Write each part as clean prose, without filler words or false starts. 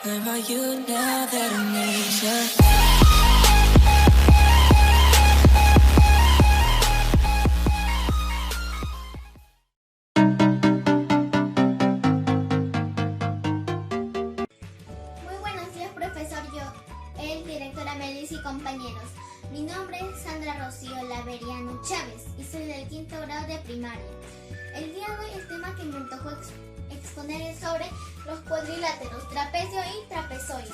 Where are you now that I need you? Muy buenos días, profesor, directora Melis y compañeros. Mi nombre es Sandra Rocío Laveriano Chávez y soy del quinto grado de primaria. El día de hoy el tema que me tocó exponer es sobre los cuadriláteros, trapecio y trapezoide.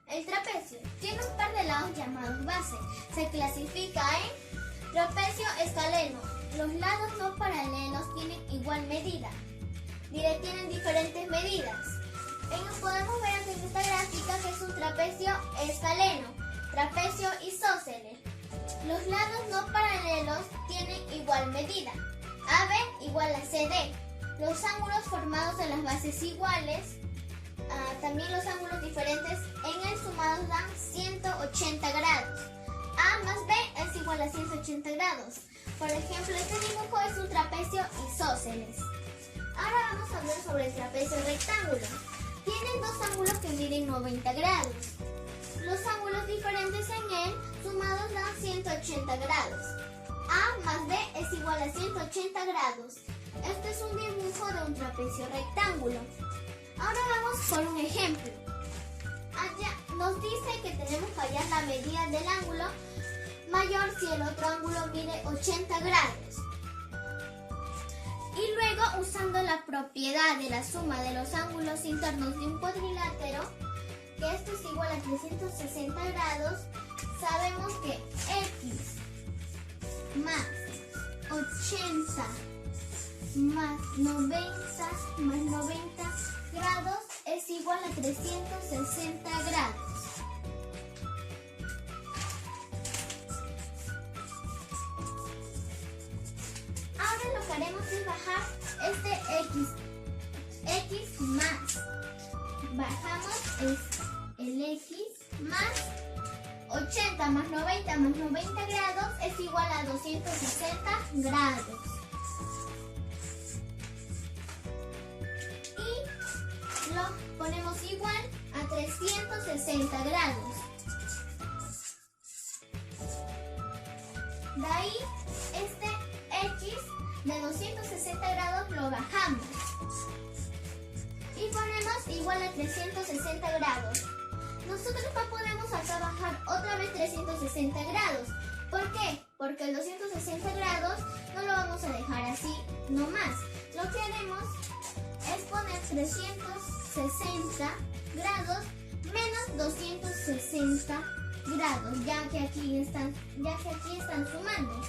El trapecio tiene un par de lados llamados base. Se clasifica en trapecio escaleno. Los lados no paralelos tienen igual medida. Tienen diferentes medidas. Podemos ver en esta gráfica que es un trapecio escaleno, trapecio isósceles. Los lados no paralelos tienen igual medida. AB igual a CD. Los ángulos formados en las bases iguales, también los ángulos diferentes en el sumado dan 180 grados. A más B es igual a 180 grados. Por ejemplo, este dibujo es un trapecio isósceles. Ahora vamos a hablar sobre el trapecio rectángulo. Tienen dos ángulos que miden 90 grados. Los ángulos diferentes en él sumados dan 180 grados. A más B es igual a 180 grados. Este es un dibujo de un trapecio rectángulo. Ahora vamos por un ejemplo. Allá nos dice que tenemos que hallar la medida del ángulo mayor si el otro ángulo mide 80 grados. Y luego, usando la propiedad de la suma de los ángulos internos de un cuadrilátero, que esto es igual a 360 grados, sabemos que X más 80 más 90 grados es igual a 360 grados. Ahora lo que haremos es bajar este X más. Bajamos el X más 80 más 90 grados es igual a 260 grados. Y lo ponemos igual a 360 grados. De ahí este X de 260 grados lo bajamos y ponemos igual a 360 grados. Nosotros no podemos acá bajar otra vez 360 grados. ¿Por qué? Porque el 260 grados no lo vamos a dejar así nomás. Lo que haremos es poner 360 grados menos 260 grados, ya que aquí están sumando.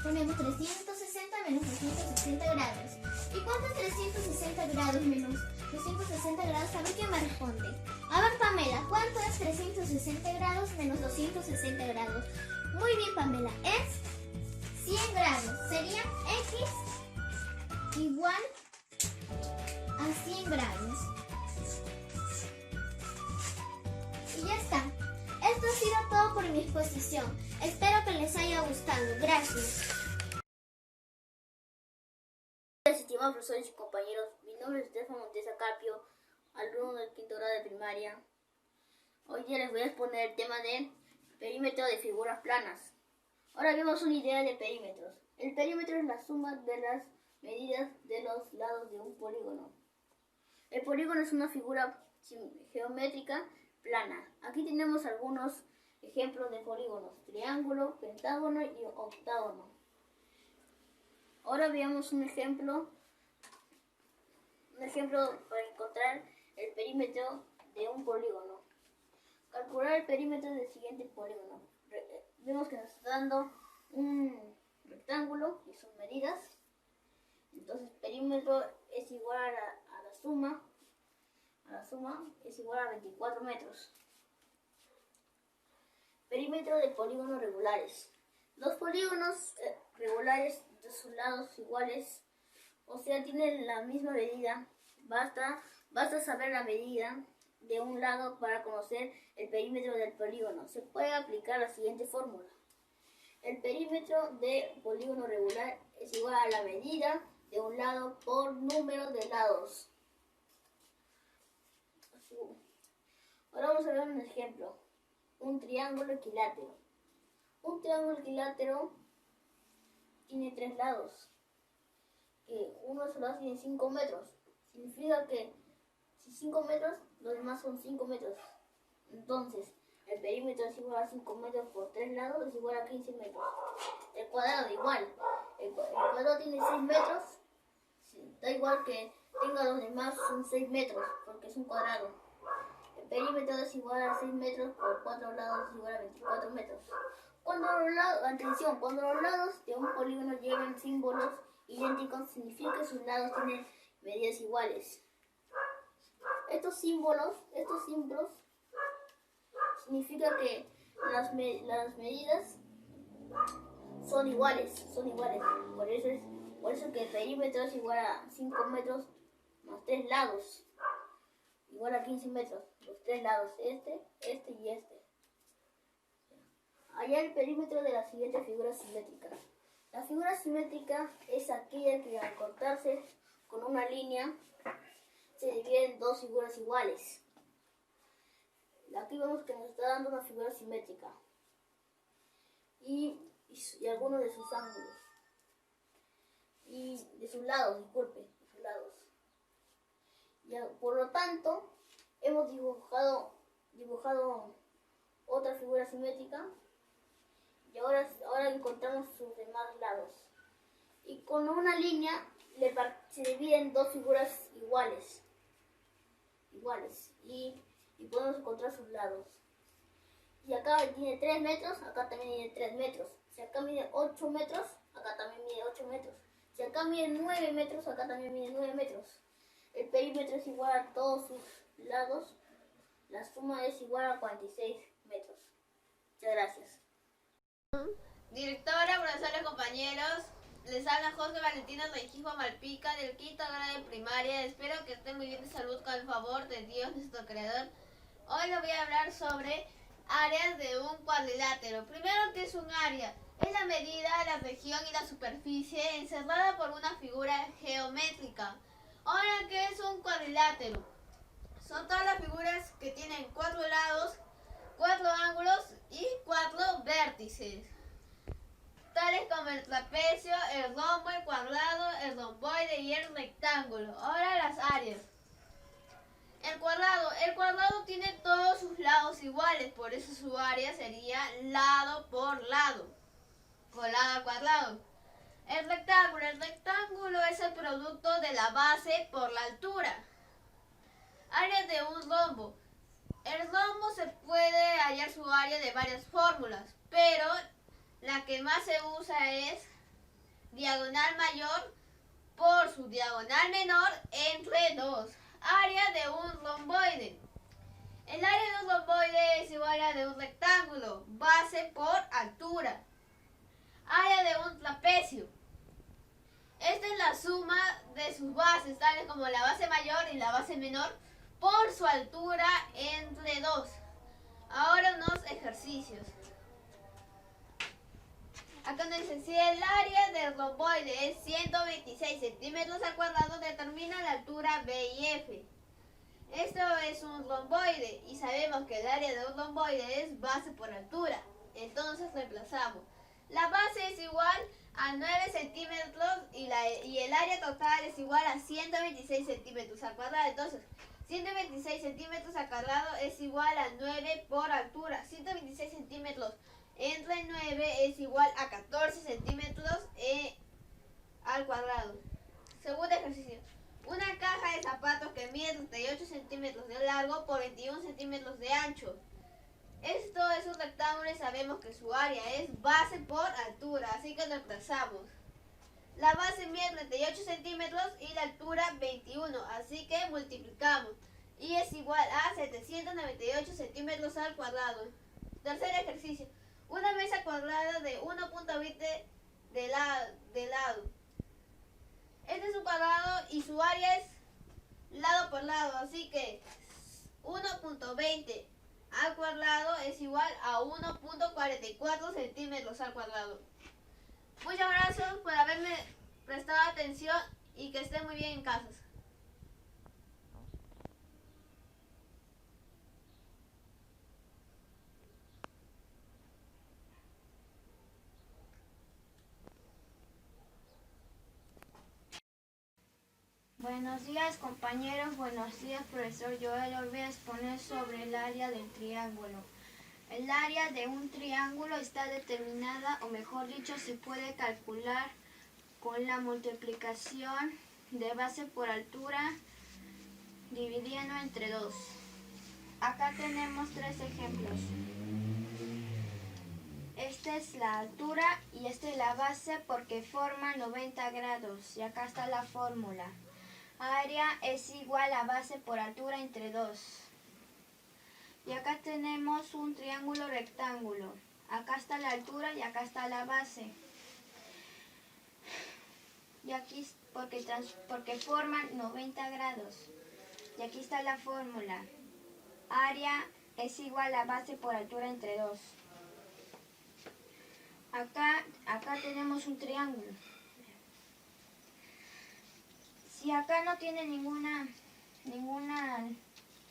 Ponemos 360 menos 260 grados. ¿Y cuánto es 360 grados menos 260 grados? A ver quién me responde. A ver, Pamela, ¿cuánto es 360 grados menos 260 grados? Muy bien, Pamela, es 100 grados. Sería X igual a 100 grados. Y ya está. Esto ha sido todo por mi exposición. Espero que les haya gustado. Gracias. Estimados profesores y compañeros, mi nombre es Estefan Montesa Carpio, alumno del quinto grado de primaria. Hoy día les voy a exponer el tema de perímetro de figuras planas. Ahora vemos una idea de perímetros. El perímetro es la suma de las medidas de los lados de un polígono. El polígono es una figura geométrica plana. Aquí tenemos algunos ejemplos de polígonos: triángulo, pentágono y octágono. Ahora veamos un ejemplo para encontrar el perímetro de un polígono. Calcular el perímetro del siguiente polígono. Vemos que nos está dando un rectángulo y sus medidas. Entonces el perímetro es igual a la suma es igual a 24 metros. Perímetro de polígonos regulares. Los polígonos regulares de sus lados iguales, o sea, tienen la misma medida. Basta saber la medida de un lado para conocer el perímetro del polígono. Se puede aplicar la siguiente fórmula. El perímetro de polígono regular es igual a la medida de un lado por número de lados. Ahora vamos a ver un ejemplo. Un triángulo equilátero. Un triángulo equilátero tiene 3 lados. Que uno solo tiene 5 metros. Significa que si 5 metros, los demás son 5 metros. Entonces, el perímetro es igual a 5 metros por 3 lados, es igual a 15 metros. El cuadrado igual. El cuadrado tiene 6 metros. Da igual que tenga los demás, son 6 metros, porque es un cuadrado. El perímetro es igual a 6 metros por 4 lados, es igual a 24 metros. Cuando los lados de un polígono lleven símbolos idénticos, significa que sus lados tienen medidas iguales. Estos símbolos significa que las medidas son iguales. Por eso que el perímetro es igual a 5 metros más 3 lados, igual a 15 metros. Los 3 lados, este y este. Allá el perímetro de la siguiente figura simétrica. La figura simétrica es aquella que al cortarse con una línea se divide en dos figuras iguales. Aquí vemos que nos está dando una figura simétrica y algunos de sus ángulos y de sus lados, de sus lados. Por lo tanto, hemos dibujado otra figura simétrica y ahora encontramos sus demás lados. Y con una línea se dividen dos figuras iguales y podemos encontrar sus lados. Si acá tiene 3 metros, acá también tiene 3 metros. Si acá mide 8 metros, acá también mide 8 metros. Si acá mide 9 metros, acá también mide 9 metros. El perímetro es igual a todos sus lados. La suma es igual a 46 metros. Muchas gracias. Directora, profesores, compañeros, les habla Jorge Valentina Requijo Malpica del quinto grado de primaria. Espero que estén muy bien de salud con el favor de Dios nuestro creador. Hoy les voy a hablar sobre áreas de un cuadrilátero. Primero, ¿qué es un área? Es la medida, la región y la superficie encerrada por una figura geométrica. Ahora, ¿qué es un cuadrilátero? Son todas las figuras que tienen 4 lados, 4 ángulos y 4 vértices, tales como el trapecio, el rombo, el cuadrado, el romboide y el rectángulo. Ahora las áreas. El cuadrado tiene todos sus lados iguales, por eso su área sería lado por lado, con lado al cuadrado. El rectángulo es el producto de la base por la altura. Área de un rombo. El rombo se puede hallar su área de varias fórmulas, pero la que más se usa es diagonal mayor por su diagonal menor entre 2. Área de un romboide. El área de un romboide es igual a la de un rectángulo, base por altura. Área de un trapecio. Esta es la suma de sus bases, tales como la base mayor y la base menor, por su altura entre 2. Ahora unos ejercicios. Acá nos dice, si el área del romboide es 126 centímetros al cuadrado, determina la altura B y F. Esto es un romboide y sabemos que el área de un romboide es base por altura. Entonces reemplazamos. La base es igual a 9 centímetros y el área total es igual a 126 centímetros al cuadrado. Entonces, 126 centímetros al cuadrado es igual a 9 por altura. 126 centímetros entre 9 es igual a 14 centímetros al cuadrado. Segundo ejercicio. Una caja de zapatos que mide 38 centímetros de largo por 21 centímetros de ancho. Esto es un rectángulo y sabemos que su área es base por altura, así que lo reemplazamos. La base mide 38 centímetros y la altura 21, así que multiplicamos. Y es igual a 798 centímetros al cuadrado. Tercer ejercicio. Una mesa cuadrada de 1.20 de lado. Este es un cuadrado y su área es lado por lado, así que 1.20 al cuadrado es igual a 1.44 centímetros al cuadrado. Muchas gracias por haberme prestado atención y que estén muy bien en casa. Buenos días compañeros, buenos días profesor. Yo hoy voy a exponer sobre el área del triángulo. El área de un triángulo está determinada, o mejor dicho, se puede calcular con la multiplicación de base por altura dividiendo entre 2. Acá tenemos 3 ejemplos. Esta es la altura y esta es la base porque forma 90 grados. Y acá está la fórmula. Área es igual a base por altura entre 2. Y acá tenemos un triángulo rectángulo. Acá está la altura y acá está la base. Y aquí porque forman 90 grados. Y aquí está la fórmula. Área es igual a base por altura entre 2. Acá tenemos un triángulo. Si acá no tiene ninguna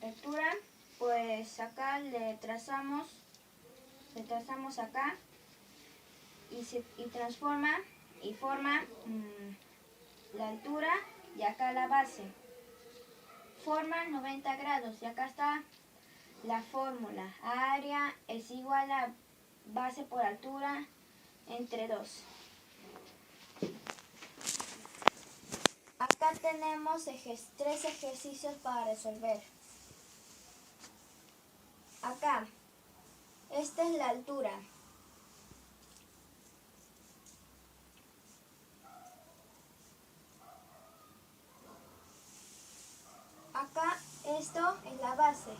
altura, pues acá le trazamos acá y transforma y forma la altura y acá la base. Forma 90 grados y acá está la fórmula. Área es igual a base por altura entre 2. Acá tenemos 3 ejercicios para resolver. Acá, esta es la altura. Acá, esto es la base.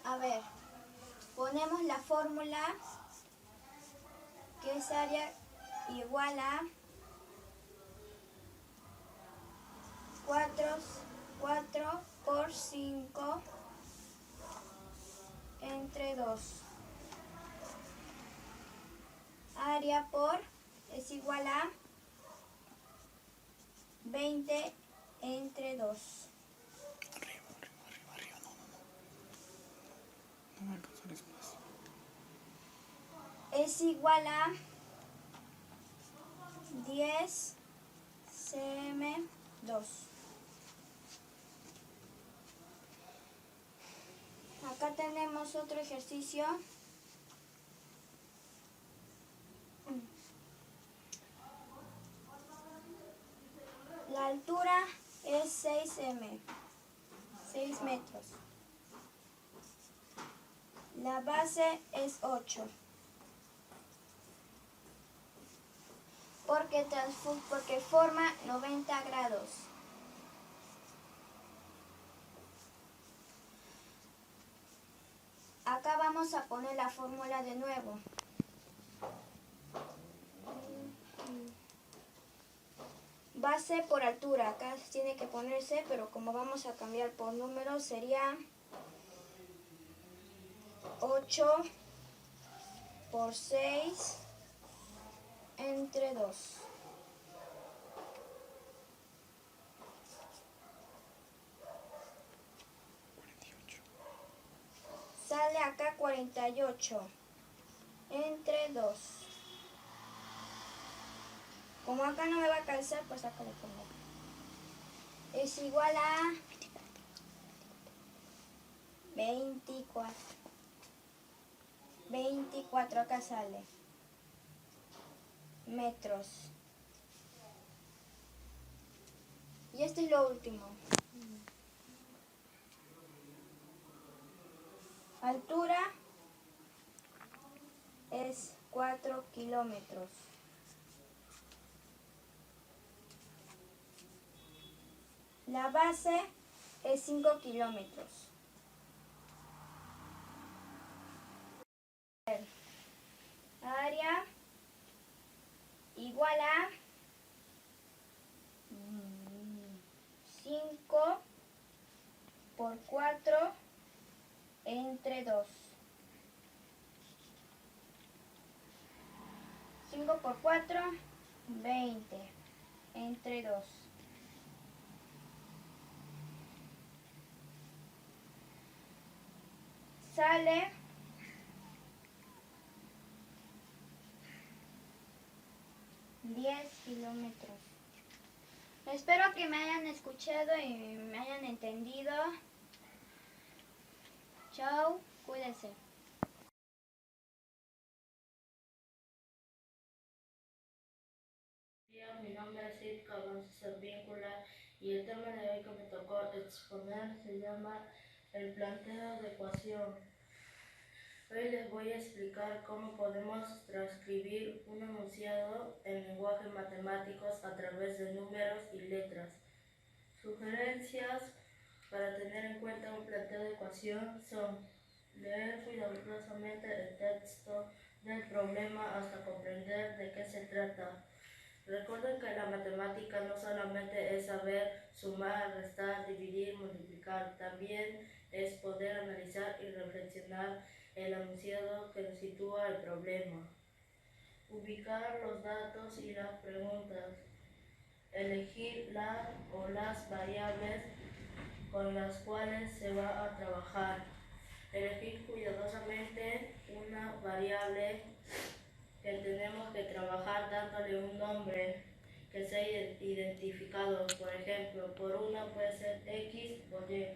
A ver, ponemos la fórmula que es área igual a 4 por 5 entre 2. Área es igual a 20 entre 2. No va a alcanzar espacio. Es igual a 10 cm2. Acá tenemos otro ejercicio. La altura es 6 metros. La base es 8. Porque forma 90 grados. Acá vamos a poner la fórmula de nuevo. Base por altura, acá tiene que ponerse, pero como vamos a cambiar por números sería 8 por 6 entre 2. Sale acá 48 entre 2. Como acá no me va a calzar, pues acá le pongo. Es igual a 24. 24 acá sale. Metros. Y esto es lo último. Altura es 4 kilómetros. La base es 5 kilómetros. Área igual a 5 por 4 entre 2. 5 por 4, 20 entre 2. Sale kilómetros. Espero que me hayan escuchado y me hayan entendido. Chao, cuídense. Mi nombre es Sid Servíncula y el tema de hoy que me tocó exponer se llama el planteo de ecuación. Hoy les voy a explicar cómo podemos transcribir un enunciado en lenguajes matemáticos a través de números y letras. Sugerencias para tener en cuenta un planteo de ecuación son leer cuidadosamente el texto del problema hasta comprender de qué se trata. Recuerden que la matemática no solamente es saber sumar, restar, dividir, multiplicar, también es poder analizar y reflexionar el enunciado que nos sitúa el problema. Ubicar los datos y las preguntas. Elegir la o las variables con las cuales se va a trabajar. Elegir cuidadosamente una variable que tenemos que trabajar dándole un nombre que sea identificado. Por ejemplo, por una puede ser X o Y.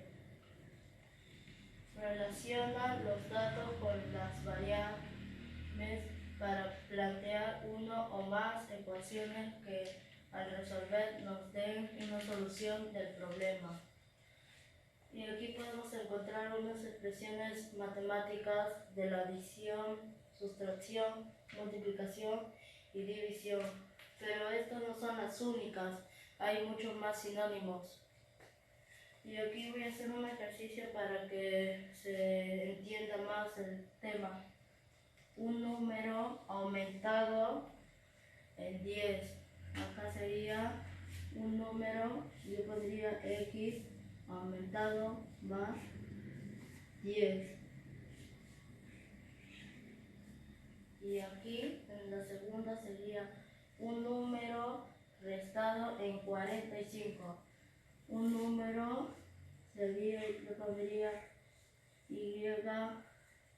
Relaciona los datos con las variables para plantear uno o más ecuaciones que al resolver nos den una solución del problema. Y aquí podemos encontrar unas expresiones matemáticas de la adición, sustracción, multiplicación y división. Pero estas no son las únicas, hay muchos más sinónimos. Y aquí voy a hacer un ejercicio para que se entienda más el tema. Un número aumentado en 10. Acá sería un número, yo pondría X aumentado más 10. Y aquí en la segunda sería un número restado en 45. Un número sería, yo pondría Y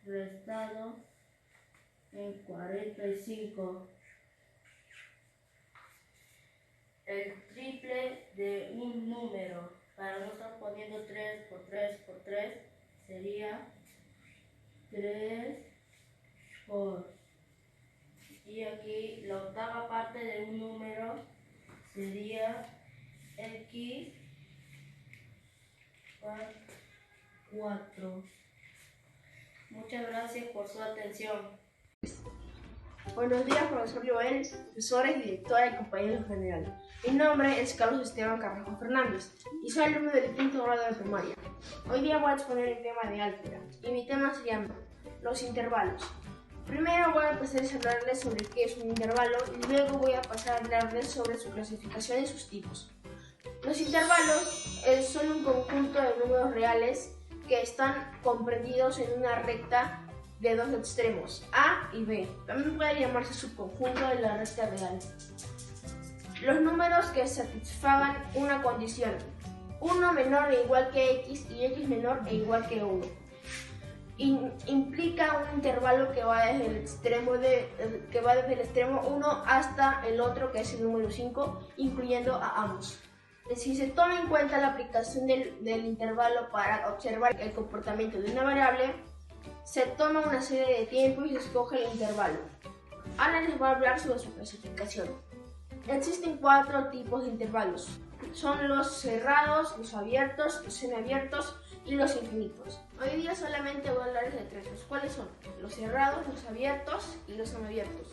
restado en 45. El triple de un número, para no estar poniendo 3 por 3 por 3, sería 3 por. Y aquí la octava parte de un número sería X por 4. Muchas gracias por su atención. Buenos días, profesor Joel, profesores, directora y compañeros generales. Mi nombre es Carlos Esteban Carrasco Fernández y soy alumno del quinto grado de primaria. Hoy día voy a exponer el tema de álgebra y mi tema se llama los intervalos. Primero voy a empezar a hablarles sobre qué es un intervalo y luego voy a pasar a hablarles sobre su clasificación y sus tipos. Los intervalos son un conjunto de números reales que están comprendidos en una recta de dos extremos, A y B. También puede llamarse subconjunto de la recta real. Los números que satisfagan una condición, 1 menor e igual que X y X menor e igual que 1. Implica un intervalo que va desde el extremo 1 hasta el otro, que es el número 5, incluyendo a ambos. Si se toma en cuenta la aplicación del intervalo para observar el comportamiento de una variable, se toma una serie de tiempo y se escoge el intervalo. Ahora les voy a hablar sobre su clasificación. Existen 4 tipos de intervalos. Son los cerrados, los abiertos, los semiabiertos y los infinitos. Hoy día solamente voy a hablarles de 3. ¿Los cuáles son? Los cerrados, los abiertos y los semiabiertos.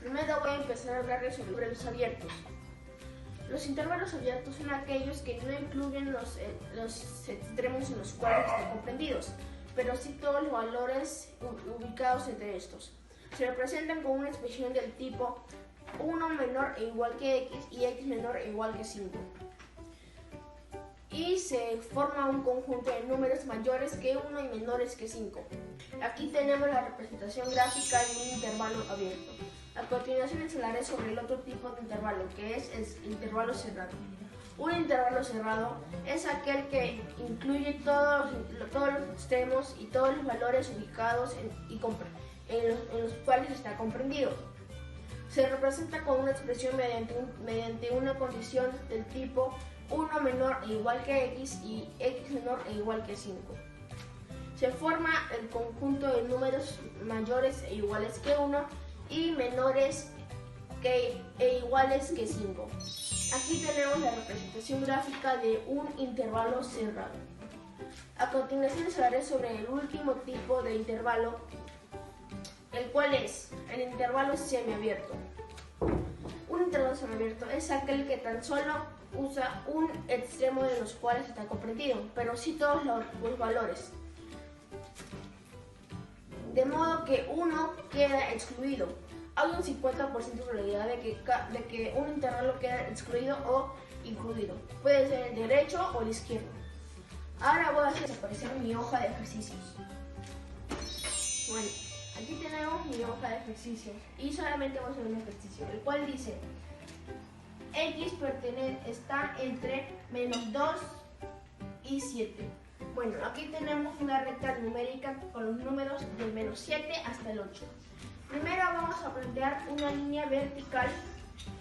Primero voy a empezar a hablarles sobre los abiertos. Los intervalos abiertos son aquellos que no incluyen los extremos en los cuales están comprendidos, pero sí todos los valores ubicados entre estos. Se representan con una expresión del tipo 1 menor e igual que X y X menor e igual que 5. Y se forma un conjunto de números mayores que 1 y menores que 5. Aquí tenemos la representación gráfica de un intervalo abierto. A continuación les hablaré sobre el otro tipo de intervalo, que es el intervalo cerrado. Un intervalo cerrado es aquel que incluye todos los extremos y todos los valores ubicados en los cuales está comprendido. Se representa con una expresión mediante una condición del tipo 1 menor e igual que x y x menor e igual que 5. Se forma el conjunto de números mayores e iguales que 1 y menores e iguales que 5. Aquí tenemos la representación gráfica de un intervalo cerrado. A continuación les hablaré sobre el último tipo de intervalo, el cual es el intervalo semiabierto. Un intervalo semiabierto es aquel que tan solo usa un extremo de los cuales está comprendido, pero sí todos los valores. De modo que uno queda excluido. Hay un 50% de probabilidad de que un intervalo quede excluido o incluido. Puede ser el derecho o el izquierdo. Ahora voy a hacer desaparecer mi hoja de ejercicios. Bueno, aquí tenemos mi hoja de ejercicios y solamente vamos a hacer un ejercicio, el cual dice x está entre menos 2 y 7. Bueno, aquí tenemos una recta numérica con los números del menos 7 hasta el 8. Primero vamos a plantear una línea vertical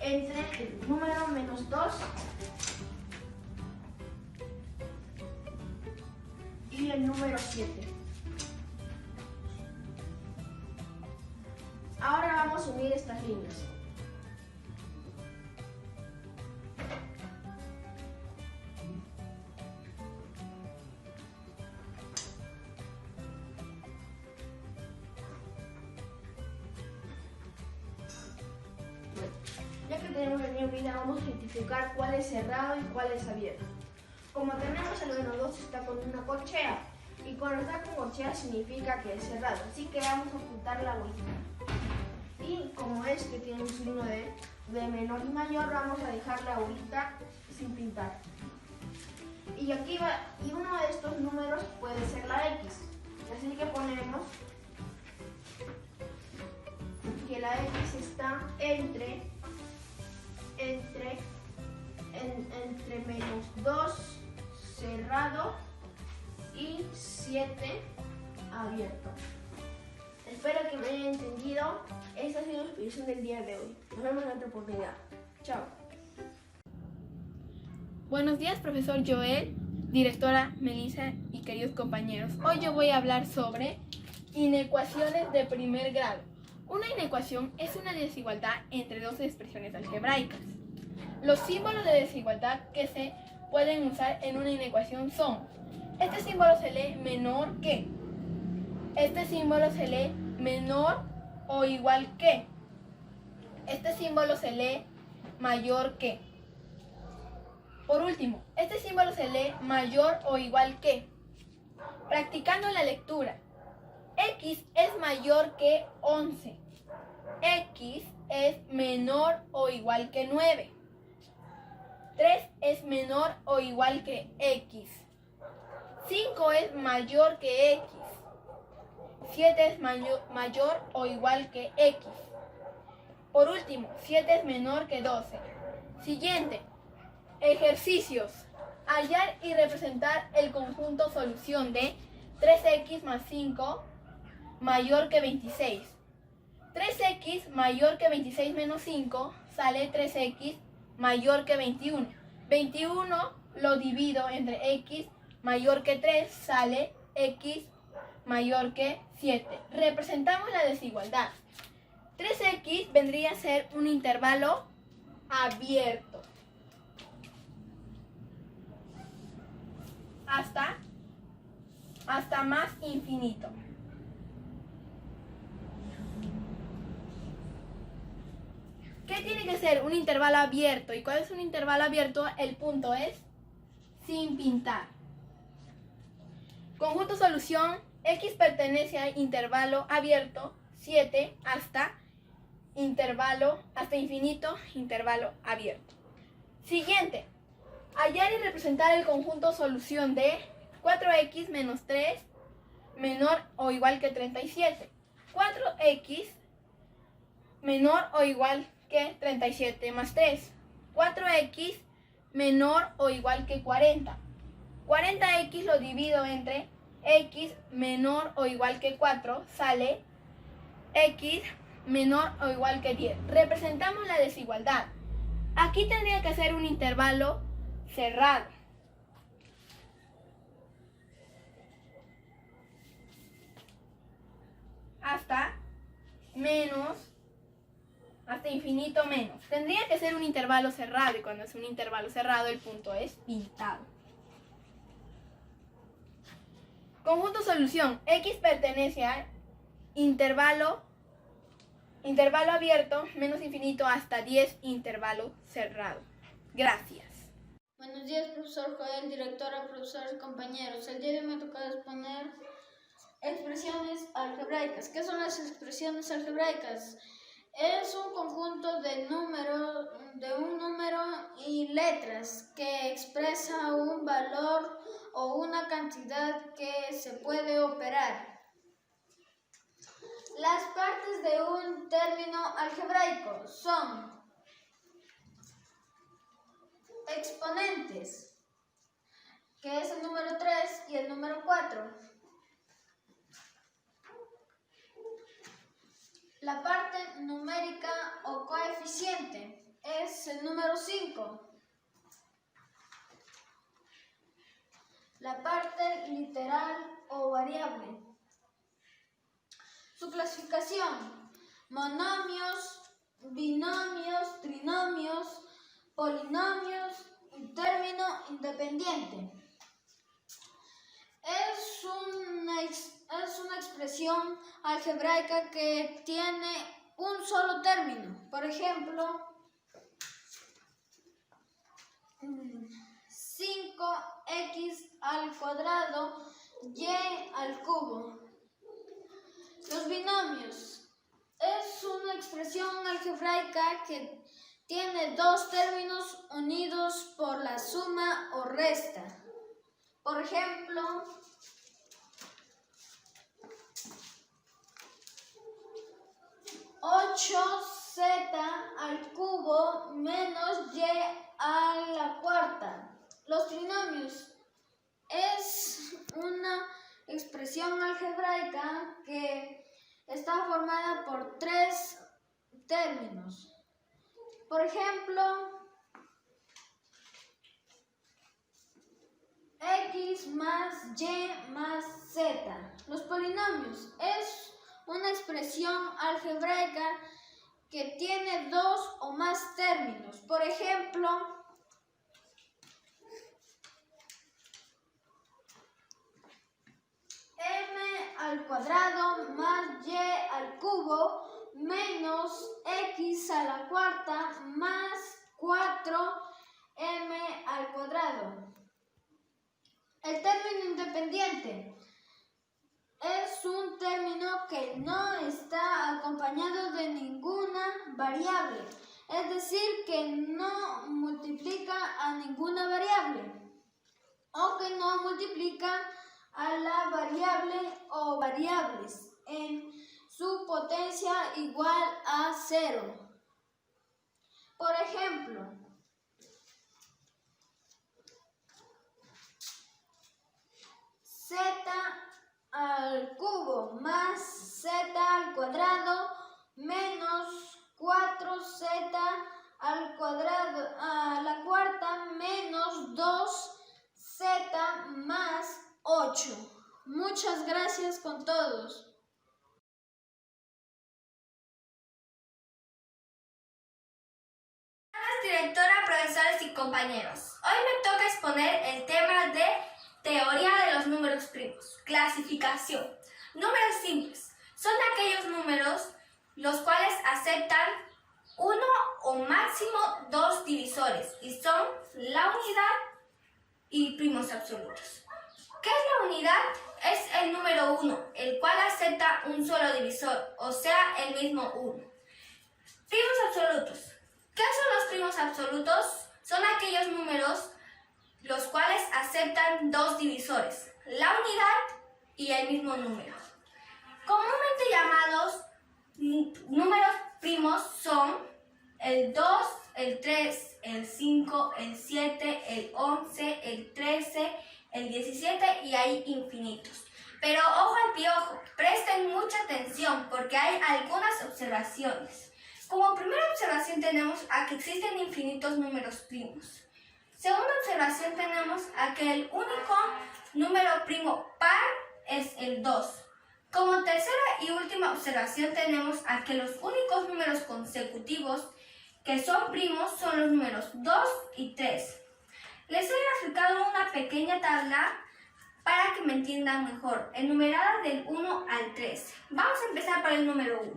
entre el número menos 2 y el número 7. Ahora vamos a unir estas líneas. Ya que tenemos la línea unida, vamos a identificar cuál es cerrado y cuál es abierto. Como tenemos el menos 2 está con una corchea, y cuando está con corchea significa que es cerrado, así que vamos a ocultar la bolita. Y como es que tiene un signo de menor y mayor, vamos a dejar la bolita sin pintar. Y aquí y uno de estos números puede ser la X, así que ponemos que la X está entre menos 2 cerrado y 7 abierto. Espero que me hayan entendido. Esta ha sido la explicación del día de hoy. Nos vemos en otra oportunidad. Chao. Buenos días, profesor Joel, directora Melissa y queridos compañeros. Hoy yo voy a hablar sobre inecuaciones de primer grado. Una inecuación es una desigualdad entre dos expresiones algebraicas. Los símbolos de desigualdad que se pueden usar en una inecuación son: este símbolo se lee menor que, este símbolo se lee menor o igual que, este símbolo se lee mayor que. Por último, este símbolo se lee mayor o igual que. Practicando la lectura, x es mayor que 11, x es menor o igual que 9, 3 es menor o igual que x, 5 es mayor que x, 7 es mayor o igual que x. Por último, 7 es menor que 12. Siguiente. Ejercicios. Hallar y representar el conjunto solución de 3x más 5 mayor que 26. 3x mayor que 26 menos 5 sale 3x mayor que 21. 21 lo divido entre x mayor que 3, sale x mayor que 7. Representamos la desigualdad. 3x vendría a ser un intervalo abierto hasta más infinito. ¿Qué tiene que ser un intervalo abierto? ¿Y cuál es un intervalo abierto? El punto es sin pintar. Conjunto solución: x pertenece a intervalo abierto 7 hasta infinito, intervalo abierto. Siguiente. Hallar y representar el conjunto solución de 4x menos 3 menor o igual que 37. 4x menor o igual que 37 más 3. 4x menor o igual que 40. 40x lo divido entre x menor o igual que 4, sale x menor o igual que 10. Representamos la desigualdad. Aquí tendría que ser un intervalo cerrado. Hasta menos, hasta infinito menos. Tendría que ser un intervalo cerrado y cuando es un intervalo cerrado el punto es pintado. Conjunto solución. X pertenece al intervalo abierto menos infinito hasta 10 intervalo cerrado. Gracias. Buenos días, profesor Joel, directora, profesores, compañeros. El día de hoy me toca exponer expresiones algebraicas. ¿Qué son las expresiones algebraicas? Es un conjunto de un número y letras que expresa un valor o una cantidad que se puede operar. Las partes de un término algebraico son exponentes, que es el número 3 y el número 4. La parte numérica o coeficiente es el número 5. La parte literal o variable. Su clasificación: monomios, binomios, trinomios, polinomios y término independiente. Es una expresión algebraica que tiene un solo término. Por ejemplo, 5x al cuadrado y al cubo. Los binomios. Es una expresión algebraica que tiene dos términos unidos por la suma o resta. Por ejemplo, 8z al cubo menos y a la cuarta. Los trinomios. Es una expresión algebraica que está formada por tres términos. Por ejemplo, x más y más z. Los polinomios. Es una expresión algebraica que tiene dos o más términos. Por ejemplo, m al cuadrado más y al cubo menos x a la cuarta más 4m al cuadrado. El término independiente es un término que no está acompañado de ninguna variable, es decir, que no multiplica a ninguna variable o que no multiplica a la variable o variables en su potencia igual a 0. Por ejemplo, z al cubo más z al cuadrado menos 4z al cuadrado a la cuarta menos 2z más 8. Muchas gracias con todos. Directora, profesores y compañeros. Hoy me toca exponer el tema de teoría de los números primos. Clasificación. Números simples. Son aquellos números los cuales aceptan uno o máximo dos divisores y son la unidad y primos absolutos. ¿Qué es la unidad? Es el número 1, el cual acepta un solo divisor, o sea, el mismo 1. Primos absolutos. ¿Qué son los primos absolutos? Son aquellos números los cuales aceptan dos divisores, la unidad y el mismo número. Comúnmente llamados números primos son el 2, el 3, el 5, el 7, el 11, el 13, el 17 y hay infinitos. Pero ojo al piojo, presten mucha atención porque hay algunas observaciones. Como primera observación tenemos a que existen infinitos números primos. Segunda observación tenemos a que el único número primo par es el 2. Como tercera y última observación tenemos a que los únicos números consecutivos que son primos son los números 2 y 3. Les he graficado una pequeña tabla para que me entiendan mejor, enumerada del 1 al 3. Vamos a empezar por el número 1.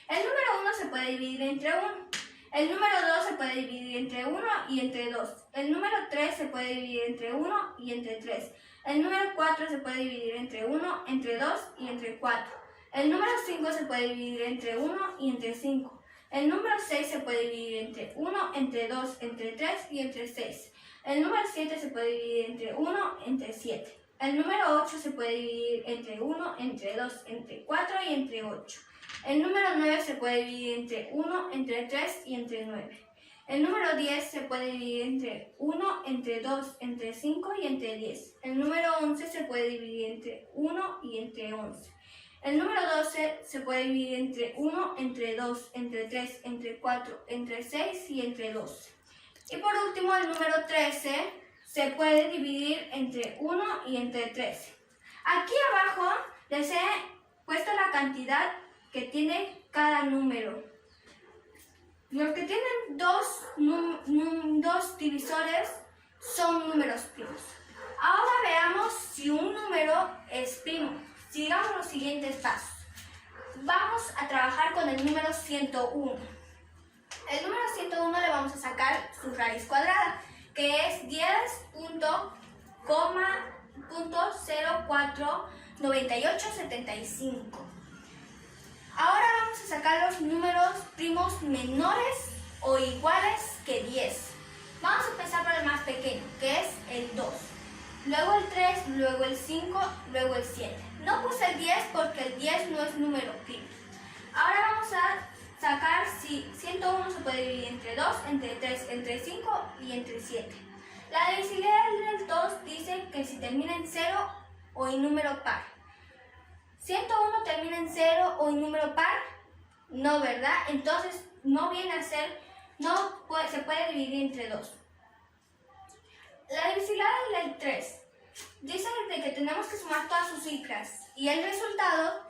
El número 1 se puede dividir entre 1. El número 2 se puede dividir entre 1 y entre 2. El número 3 se puede dividir entre 1 y entre 3. El número 4 se puede dividir entre 1, entre 2 y entre 4. El número 5 se puede dividir entre 1 y entre 5. El número 6 se puede dividir entre 1, entre 2, entre 3 y entre 6. El número 7 se puede dividir entre 1, entre 7. El número 8 se puede dividir entre 1, entre 2, entre 4 y entre 8. El número 9 se puede dividir entre 1, entre 3 y entre 9. El número 10 se puede dividir entre 1, entre 2, entre 5 y entre 10. El número 11 se puede dividir entre 1 y entre 11. El número 12 se puede dividir entre 1, entre 2, entre 3, entre 4, entre 6 y entre 12. Y por último, el número 13 se puede dividir entre 1 y entre 13. Aquí abajo les he puesto la cantidad que tiene cada número. Los que tienen dos divisores son números primos. Ahora veamos si un número es primo. Sigamos los siguientes pasos. Vamos a trabajar con el número 101. El número 101 le vamos a sacar su raíz cuadrada, que es 10.049875. Ahora vamos a sacar los números primos menores o iguales que 10. Vamos a empezar por el más pequeño, que es el 2. Luego el 3, luego el 5, luego el 7. No puse el 10 porque el 10 no es número primo. Ahora vamos a sacar si 101 se puede dividir entre 2, entre 3, entre 5 y entre 7. La divisibilidad del 2 dice que si termina en 0 o en número par. 101 termina en 0 o en número par, no, ¿verdad? Entonces no viene a ser, se puede dividir entre 2. La divisibilidad del 3 dice que tenemos que sumar todas sus cifras y el resultado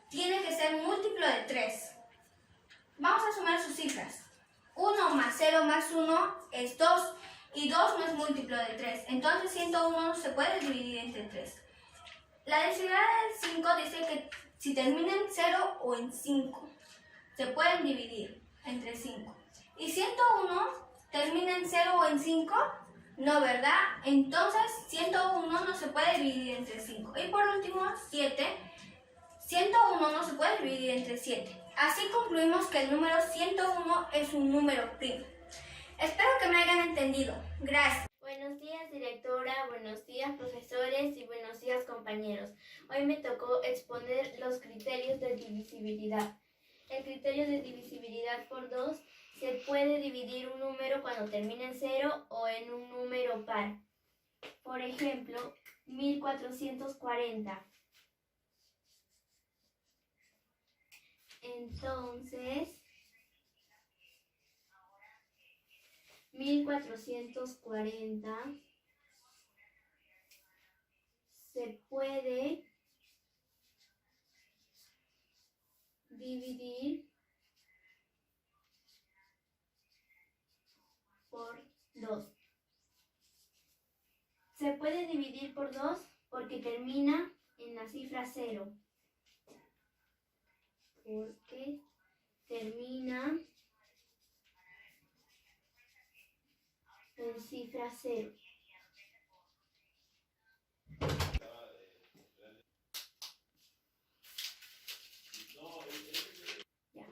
tiene que ser múltiplo de 3. Vamos a sumar sus cifras. 1 más 0 más 1 es 2 y 2 no es múltiplo de 3. Entonces 101 se puede dividir entre 3. La divisibilidad del 5 dice que si termina en 0 o en 5, se pueden dividir entre 5. ¿Y 101 termina en 0 o en 5? No, ¿verdad? Entonces 101 no se puede dividir entre 5. Y por último, 7. 101 no se puede dividir entre 7. Así concluimos que el número 101 es un número primo. Espero que me hayan entendido. Gracias. Buenos días, directora, buenos días, profesores y buenos días, compañeros. Hoy me tocó exponer los criterios de divisibilidad. El criterio de divisibilidad por 2 se puede dividir un número cuando termina en 0 o en un número par. Por ejemplo, 1440. Entonces, 1440 se puede dividir por 2. Se puede dividir por 2 porque termina en la cifra 0. Porque termina en cifra 0. Ya.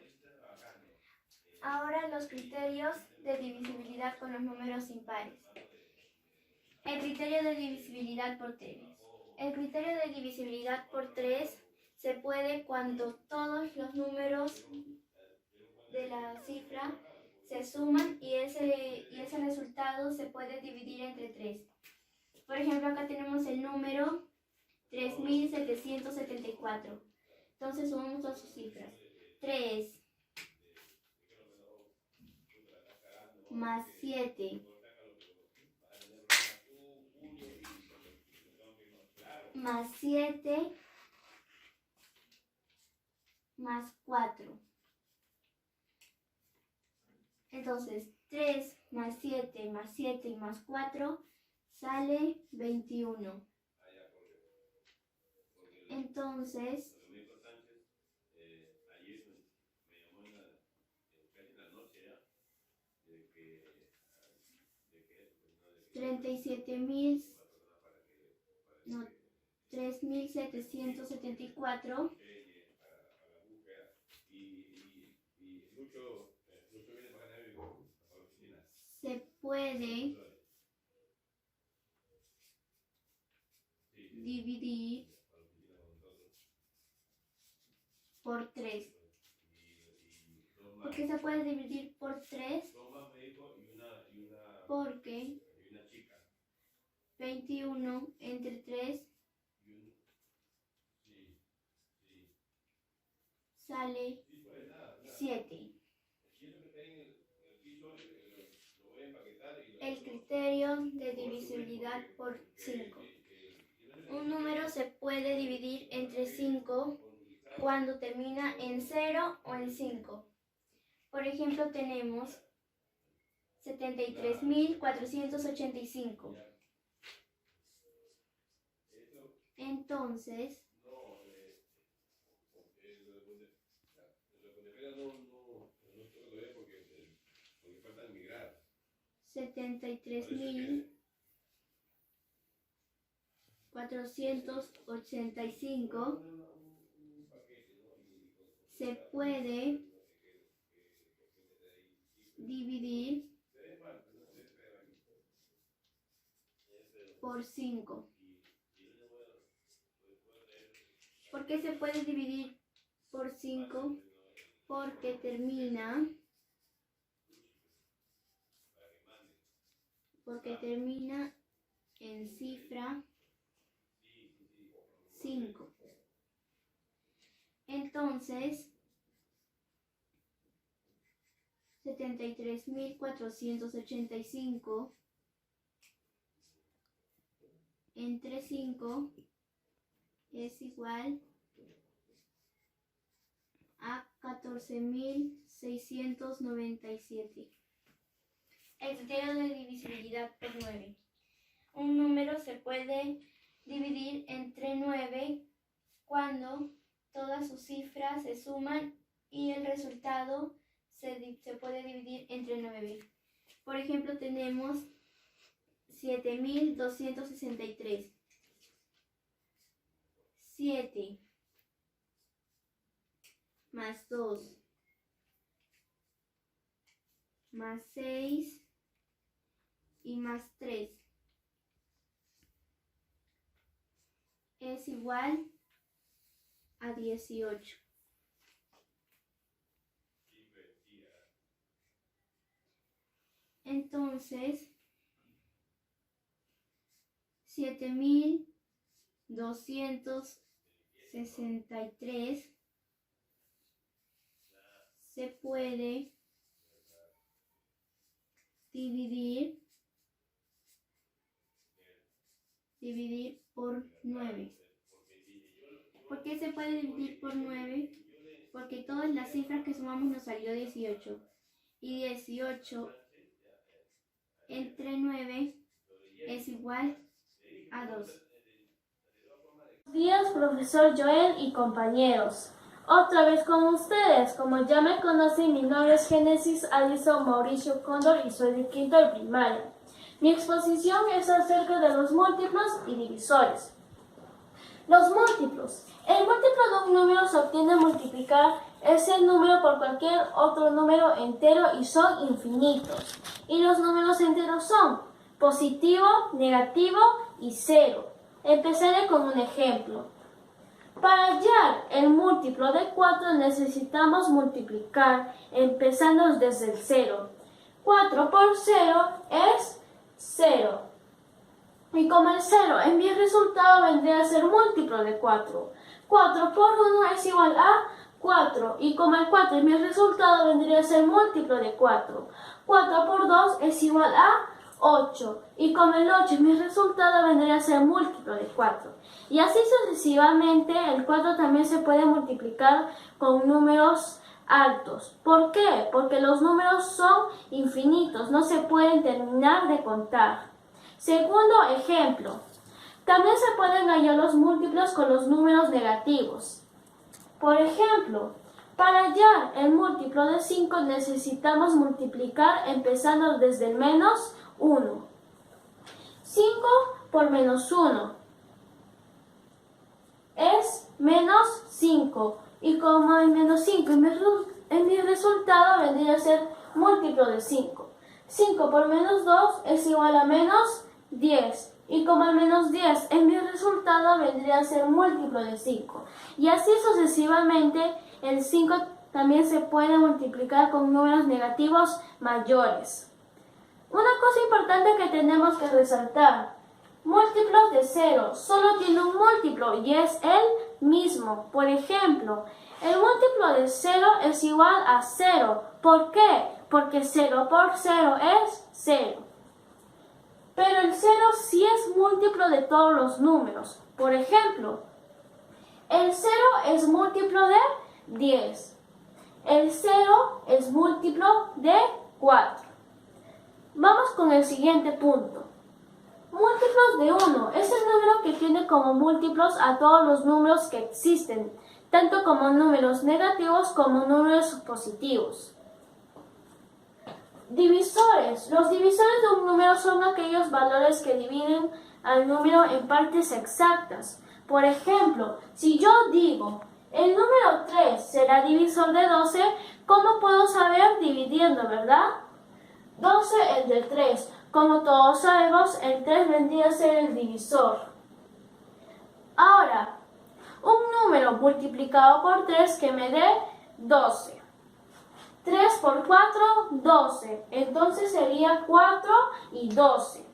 Ahora los criterios de divisibilidad con los números impares. El criterio de divisibilidad por 3. El criterio de divisibilidad por 3 se puede cuando todos los números de la cifra se suman y ese resultado se puede dividir entre 3. Por ejemplo, acá tenemos el número 3.774. Entonces sumamos todas sus cifras. 3 más 7 más 7 más 4. Entonces 3 más 7 más 7 y más 4 sale 21. Entonces 3.774 se puede dividir por 3. ¿Por qué se puede dividir por 3? Porque 21 entre 3 sale 7. El criterio de divisibilidad por 5. Un número se puede dividir entre 5 cuando termina en 0 o en 5. Por ejemplo, tenemos 73.485. Entonces, 73.485 se puede dividir por 5. ¿Por qué se puede dividir por 5? Porque termina en cifra 5. Entonces, 73.485 entre 5 es igual a 14.697. El criterio de divisibilidad por 9. Un número se puede dividir entre 9 cuando todas sus cifras se suman y el resultado se puede dividir entre 9. Por ejemplo, tenemos 7.263. 7 más 2 más 6 y más 3 es igual a 18. Entonces, 7.263 se puede dividir por 9. ¿Por qué se puede dividir por 9? Porque todas las cifras que sumamos nos salió 18. Y 18 entre 9 es igual a 2. Buenos días, profesor Joel y compañeros. Otra vez con ustedes. Como ya me conocen, mi nombre es Génesis Alison Mauricio Cóndor y soy de quinto de primaria. Mi exposición es acerca de los múltiplos y divisores. Los múltiplos. El múltiplo de un número se obtiene al multiplicar ese número por cualquier otro número entero y son infinitos. Y los números enteros son positivo, negativo y 0. Empezaré con un ejemplo. Para hallar el múltiplo de 4 necesitamos multiplicar empezando desde el 0. 4 por 0 es 0. Y como el 0 en mi resultado vendría a ser múltiplo de 4. 4 por 1 es igual a 4. Y como el 4 en mi resultado vendría a ser múltiplo de 4. 4 por 2 es igual a 8. Y como el 8 en mi resultado vendría a ser múltiplo de 4. Y así sucesivamente, el 4 también se puede multiplicar con números altos. ¿Por qué? Porque los números son infinitos, no se pueden terminar de contar. Segundo ejemplo, también se pueden hallar los múltiplos con los números negativos. Por ejemplo, para hallar el múltiplo de 5 necesitamos multiplicar empezando desde el menos 1. 5 por menos 1 es menos 5. Y como hay menos 5 en mi resultado vendría a ser múltiplo de 5. 5 por menos 2 es igual a menos 10. Y como el menos 10 en mi resultado vendría a ser múltiplo de 5. Y así sucesivamente, el 5 también se puede multiplicar con números negativos mayores. Una cosa importante que tenemos que resaltar: múltiplos de 0 solo tiene un múltiplo y es el mismo. Por ejemplo, el múltiplo de 0 es igual a 0. ¿Por qué? Porque 0 por 0 es 0. Pero el 0 sí es múltiplo de todos los números. Por ejemplo, el 0 es múltiplo de 10. El 0 es múltiplo de 4. Vamos con el siguiente punto. Múltiplos de 1 es el número que tiene como múltiplos a todos los números que existen, tanto como números negativos como números positivos. Divisores. Los divisores de un número son aquellos valores que dividen al número en partes exactas. Por ejemplo, si yo digo el número 3 será divisor de 12, ¿cómo puedo saber? Dividiendo, ¿verdad? 12 entre 3. Como todos sabemos, el 3 vendría a ser el divisor. Ahora, un número multiplicado por 3 que me dé 12. 3 por 4, 12. Entonces sería 4 y 12.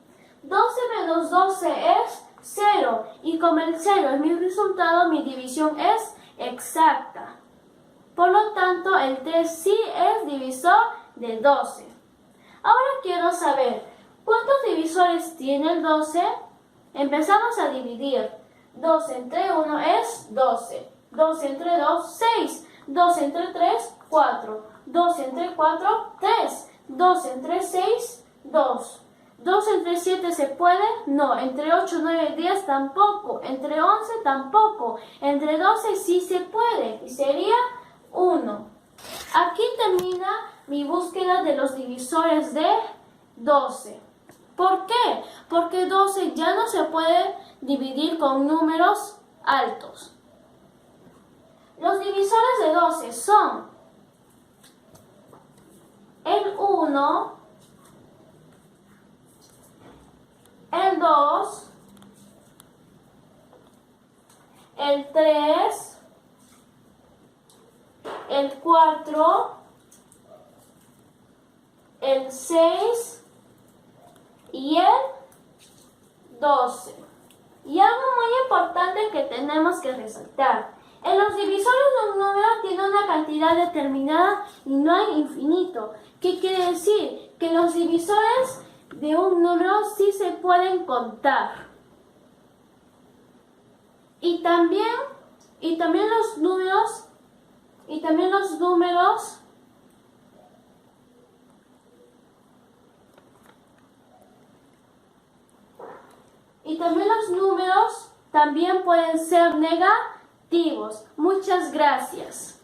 12 menos 12 es 0. Y como el 0 es mi resultado, mi división es exacta. Por lo tanto, el 3 sí es divisor de 12. Ahora quiero saber, ¿cuántos divisores tiene el 12? Empezamos a dividir. 12 entre 1 es 12. 12 entre 2, 6. 12 entre 3, 4. 12 entre 4, 3. 12 entre 6, 2. 2 entre 7 se puede, no. Entre 8, 9, 10 tampoco. Entre 11 tampoco. Entre 12 sí se puede y sería 1. Aquí termina mi búsqueda de los divisores de 12. ¿Por qué? Porque 12 ya no se puede dividir con números altos. Los divisores de 12 son el 1, el 2, el 3, el 4, el 6 y el 12. Y algo muy importante que tenemos que resaltar: en los divisores de un número tiene una cantidad determinada y no hay infinito. ¿Qué quiere decir? Que los divisores de un número sí se pueden contar. Y también los números también pueden ser negativos. Muchas gracias.